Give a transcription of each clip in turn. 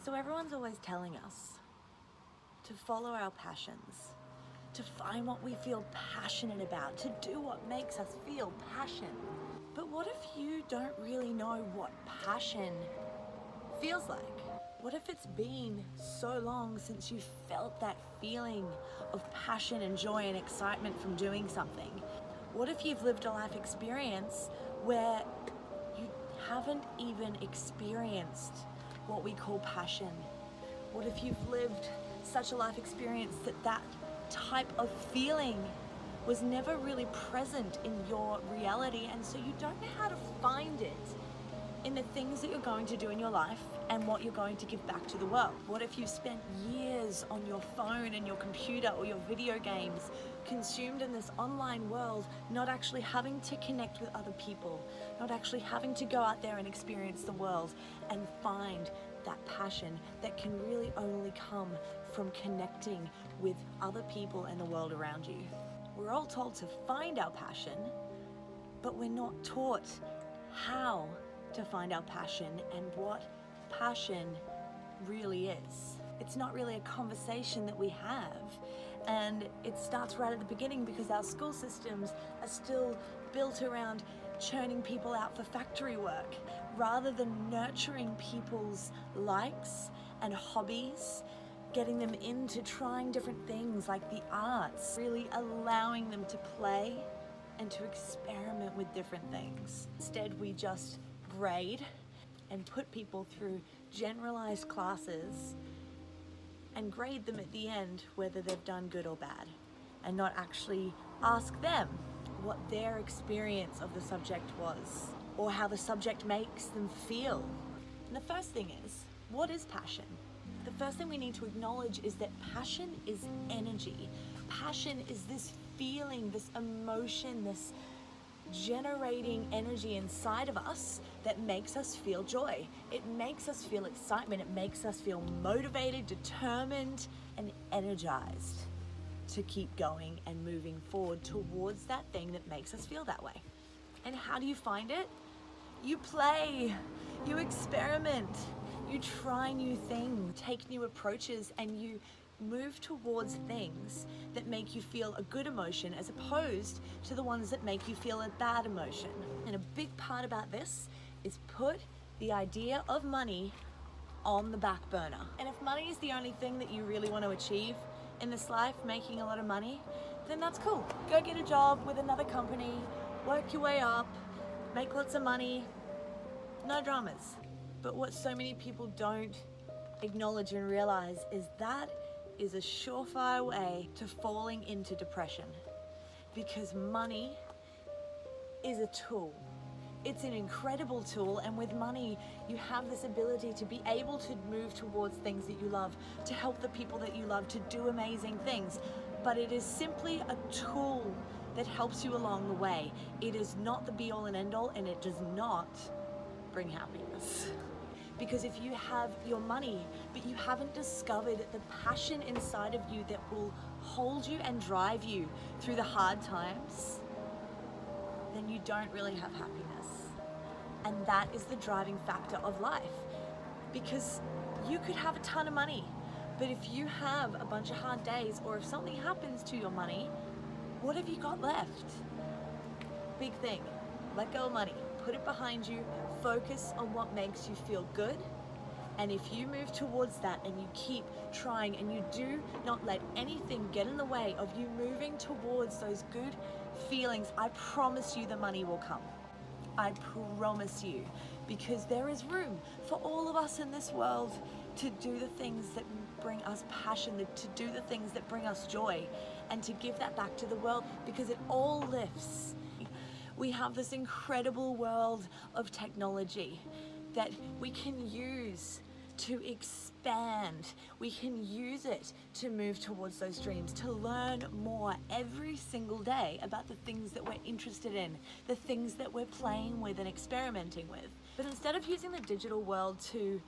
So everyone's always telling us to follow our passions, to find what we feel passionate about, to do what makes us feel passion. But what if you don't really know what passion feels like? What if it's been so long since you felt that feeling of passion and joy and excitement from doing something? What if you've lived a life experience where you haven't even experienced what we call passion? What if you've lived such a life experience that type of feeling was never really present in your reality, and so you don't know how to find it in the things that you're going to do in your life and what you're going to give back to the world? What if you spent years on your phone and your computer or your video games, consumed in this online world, not actually having to connect with other people, not actually having to go out there and experience the world and find that passion that can really only come from connecting with other people and the world around you? We're all told to find our passion, but we're not taught how to find our passion and what passion really is. It's not really a conversation that we have, and it starts right at the beginning because our school systems are still built around churning people out for factory work rather than nurturing people's likes and hobbies, getting them into trying different things like the arts, really allowing them to play and to experiment with different things. Instead, we just grade and put people through generalized classes and grade them at the end whether they've done good or bad, and not actually ask them what their experience of the subject was or how the subject makes them feel. And the first thing is, what is passion? The first thing we need to acknowledge is that passion is energy. Passion is this feeling, this emotion, this generating energy inside of us that makes us feel joy. It makes us feel excitement. It makes us feel motivated, determined, and energized to keep going and moving forward towards that thing that makes us feel that way. And how do you find it? You play, you experiment, you try new things, take new approaches, and you move towards things that make you feel a good emotion as opposed to the ones that make you feel a bad emotion. And a big part about this is put the idea of money on the back burner. And if money is the only thing that you really want to achieve in this life, making a lot of money, then that's cool. Go get a job with another company, work your way up, make lots of money, no dramas. But what so many people don't acknowledge and realize is that is a surefire way to falling into depression, because money is a tool. It's an incredible tool, and with money you have this ability to be able to move towards things that you love, to help the people that you love, to do amazing things. But it is simply a tool that helps you along the way. It is not the be-all and end-all, and it does not bring happiness. Because if you have your money, but you haven't discovered the passion inside of you that will hold you and drive you through the hard times, then you don't really have happiness. And that is the driving factor of life. Because you could have a ton of money, but if you have a bunch of hard days, or if something happens to your money, what have you got left? Big thing, let go of money. Put it behind you, focus on what makes you feel good, and if you move towards that and you keep trying and you do not let anything get in the way of you moving towards those good feelings, I promise you the money will come. I promise you, because there is room for all of us in this world to do the things that bring us passion, to do the things that bring us joy, and to give that back to the world, because it all lifts. We have this incredible world of technology that we can use to expand. We can use it to move towards those dreams, to learn more every single day about the things that we're interested in, the things that we're playing with and experimenting with. But instead of using the digital world to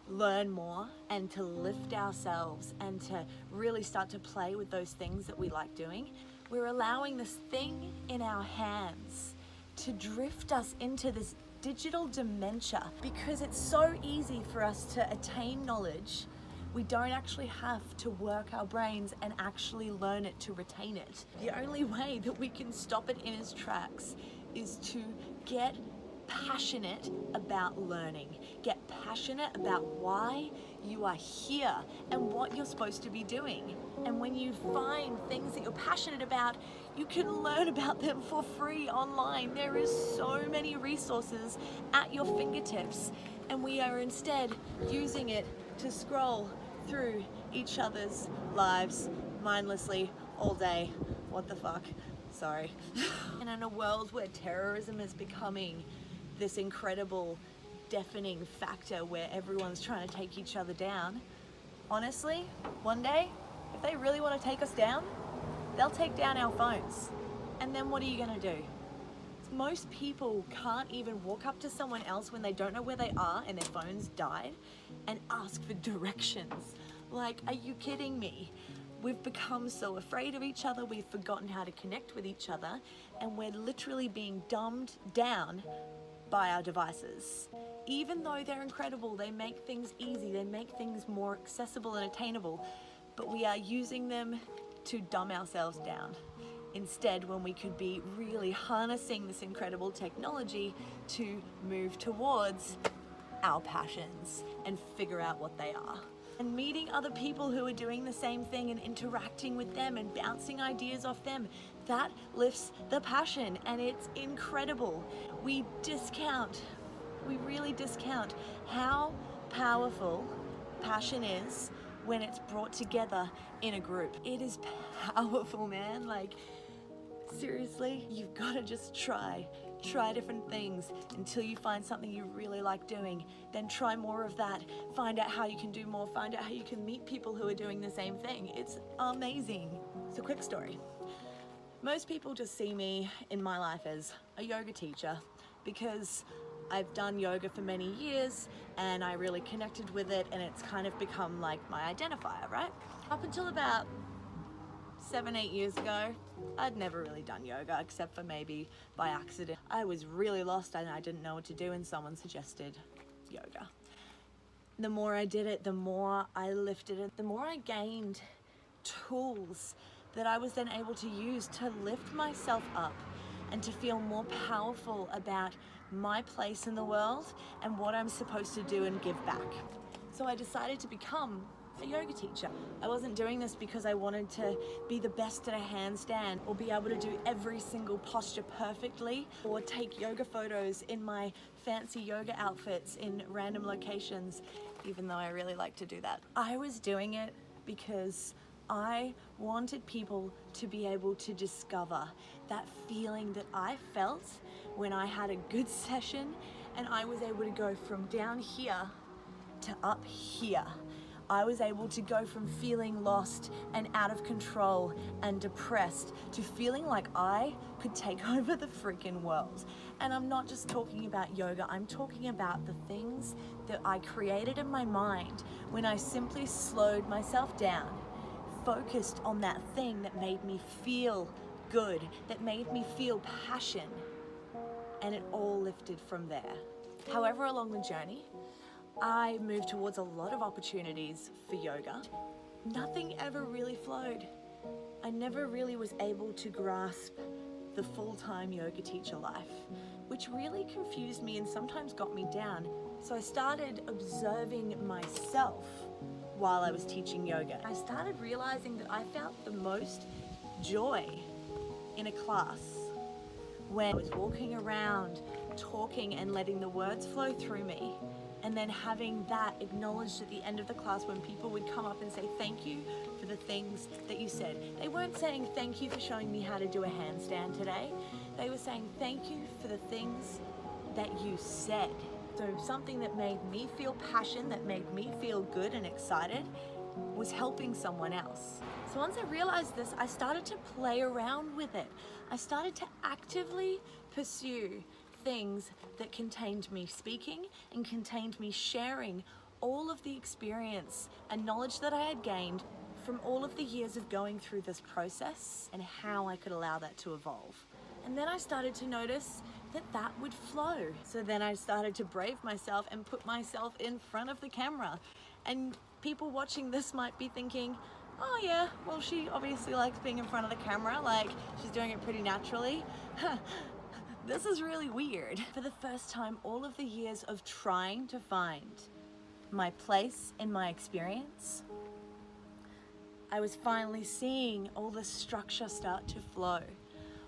learn more and to lift ourselves and to really start to play with those things that we like doing, we're allowing this thing in our hands to drift us into this digital dementia, because it's so easy for us to attain knowledge. We don't actually have to work our brains and actually learn it to retain it. The only way that we can stop it in its tracks is to get passionate about learning. Get passionate about why you are here and what you're supposed to be doing. And when you find things that you're passionate about, you can learn about them for free online. There is so many resources at your fingertips, and we are instead using it to scroll through each other's lives mindlessly all day. What the fuck? Sorry. And in a world where terrorism is becoming this incredible deafening factor where everyone's trying to take each other down, honestly, one day, if they really want to take us down, they'll take down our phones. And then what are you gonna do? Most people can't even walk up to someone else when they don't know where they are and their phone's died and ask for directions. Like, are you kidding me? We've become so afraid of each other, we've forgotten how to connect with each other, and we're literally being dumbed down by our devices. Even though they're incredible, they make things easy, they make things more accessible and attainable, but we are using them to dumb ourselves down. Instead, when we could be really harnessing this incredible technology to move towards our passions and figure out what they are. And meeting other people who are doing the same thing and interacting with them and bouncing ideas off them, that lifts the passion, and it's incredible. We really discount how powerful passion is when it's brought together in a group. It is powerful, man. Like, seriously, you've got to just try different things until you find something you really like doing. Then try more of that, find out how you can do more, find out how you can meet people who are doing the same thing. It's amazing. So, quick story. Most people just see me in my life as a yoga teacher because I've done yoga for many years and I really connected with it, and it's kind of become like my identifier, right? Up until about 7-8 years ago, I'd never really done yoga except for maybe by accident. I was really lost and I didn't know what to do, and someone suggested yoga. The more I did it, the more I lifted it, the more I gained tools that I was then able to use to lift myself up and to feel more powerful about my place in the world and what I'm supposed to do and give back. So I decided to become a yoga teacher. I wasn't doing this because I wanted to be the best at a handstand or be able to do every single posture perfectly or take yoga photos in my fancy yoga outfits in random locations, even though I really like to do that. I was doing it because I wanted people to be able to discover that feeling that I felt when I had a good session and I was able to go from down here to up here. I was able to go from feeling lost and out of control and depressed to feeling like I could take over the freaking world. And I'm not just talking about yoga, I'm talking about the things that I created in my mind when I simply slowed myself down, focused on that thing that made me feel good, that made me feel passion, and it all lifted from there. However, along the journey, I moved towards a lot of opportunities for yoga. Nothing ever really flowed. I never really was able to grasp the full-time yoga teacher life, which really confused me and sometimes got me down. So I started observing myself while I was teaching yoga. I started realizing that I felt the most joy in a class when I was walking around, talking and letting the words flow through me, and then having that acknowledged at the end of the class when people would come up and say thank you for the things that you said. They weren't saying thank you for showing me how to do a handstand today. They were saying thank you for the things that you said. So something that made me feel passion, that made me feel good and excited, was helping someone else. So once I realized this, I started to play around with it. I started to actively pursue things that contained me speaking and contained me sharing all of the experience and knowledge that I had gained from all of the years of going through this process and how I could allow that to evolve. And then I started to notice that would flow. So then I started to brave myself and put myself in front of the camera. And people watching this might be thinking, oh yeah, well, she obviously likes being in front of the camera, like she's doing it pretty naturally. This is really weird. For the first time, all of the years of trying to find my place in my experience, I was finally seeing all the structure start to flow.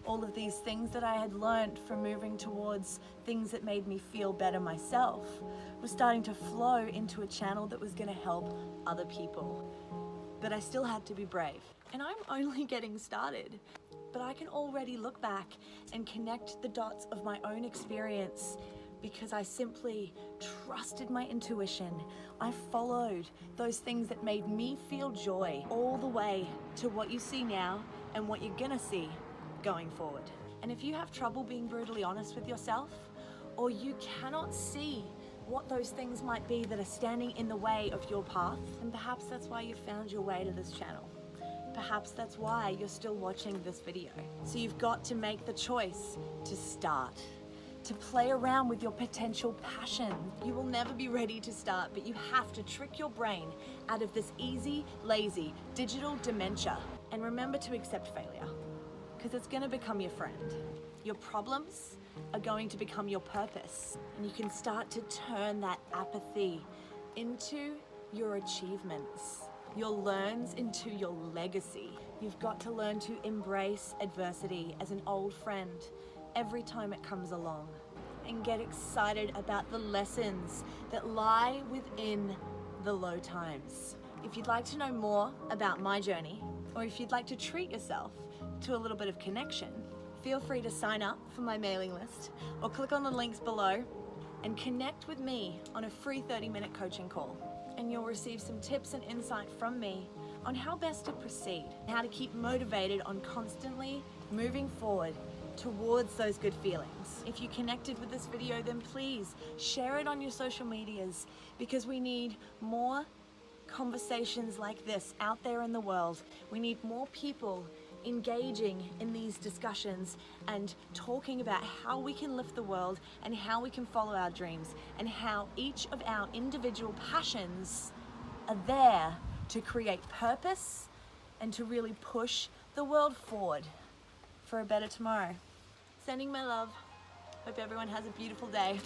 All of these things that I had learned from moving towards things that made me feel better myself was starting to flow into a channel that was gonna help other people. But I still had to be brave. And I'm only getting started. But I can already look back and connect the dots of my own experience because I simply trusted my intuition. I followed those things that made me feel joy all the way to what you see now and what you're gonna see going forward. And if you have trouble being brutally honest with yourself, or you cannot see what those things might be that are standing in the way of your path, then perhaps that's why you found your way to this channel. Perhaps that's why you're still watching this video. So you've got to make the choice to start, to play around with your potential passion. You will never be ready to start, but you have to trick your brain out of this easy, lazy, digital dementia. And remember to accept failure, because it's gonna become your friend. Your problems are going to become your purpose, and you can start to turn that apathy into your achievements, your learns into your legacy. You've got to learn to embrace adversity as an old friend every time it comes along, and get excited about the lessons that lie within the low times. If you'd like to know more about my journey, or if you'd like to treat yourself to a little bit of connection, feel free to sign up for my mailing list or click on the links below and connect with me on a free 30-minute coaching call. And you'll receive some tips and insight from me on how best to proceed, how to keep motivated on constantly moving forward towards those good feelings. If you connected with this video, then please share it on your social medias, because we need more conversations like this out there in the world. We need more people engaging in these discussions and talking about how we can lift the world and how we can follow our dreams, and how each of our individual passions are there to create purpose and to really push the world forward for a better tomorrow. Sending my love. Hope everyone has a beautiful day.